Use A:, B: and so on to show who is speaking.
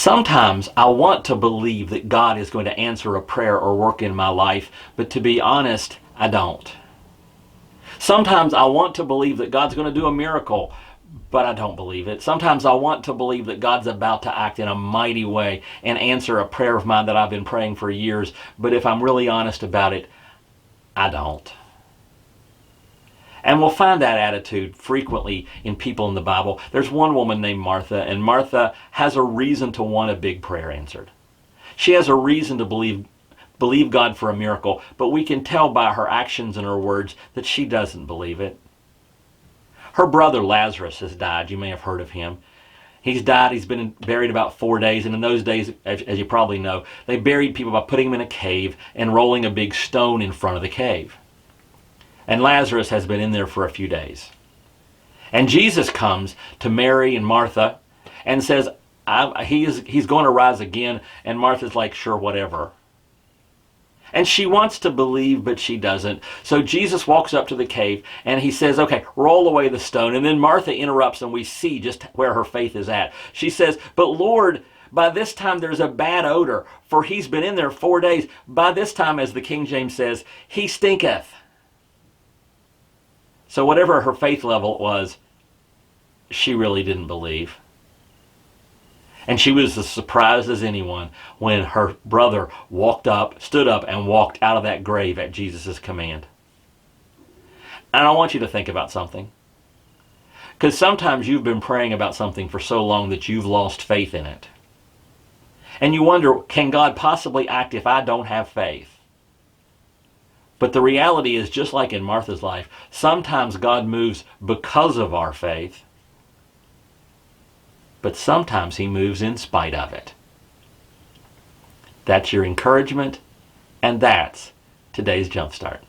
A: Sometimes I want to believe that God is going to answer a prayer or work in my life, but to be honest, I don't. Sometimes I want to believe that God's going to do a miracle, but I don't believe it. Sometimes I want to believe that God's about to act in a mighty way and answer a prayer of mine that I've been praying for years, but if I'm really honest about it, I don't. And we'll find that attitude frequently in people in the Bible. There's one woman named Martha, and Martha has a reason to want a big prayer answered. She has a reason to believe God for a miracle, but we can tell by her actions and her words that she doesn't believe it. Her brother Lazarus has died. You may have heard of him. He's died. He's been buried about 4 days, and in those days, as you probably know, they buried people by putting them in a cave and rolling a big stone in front of the cave. And Lazarus has been in there for a few days. And Jesus comes to Mary and Martha and says, he's going to rise again. And Martha's like, sure, whatever. And she wants to believe, but she doesn't. So Jesus walks up to the cave and he says, okay, roll away the stone. And then Martha interrupts and we see just where her faith is at. She says, but Lord, by this time there's a bad odor, for he's been in there 4 days. By this time, as the King James says, he stinketh. So whatever her faith level was, she really didn't believe. And she was as surprised as anyone when her brother stood up and walked out of that grave at Jesus' command. And I want you to think about something. Because sometimes you've been praying about something for so long that you've lost faith in it. And you wonder, can God possibly act if I don't have faith? But the reality is, just like in Martha's life, sometimes God moves because of our faith, but sometimes he moves in spite of it. That's your encouragement, and that's today's Jumpstart.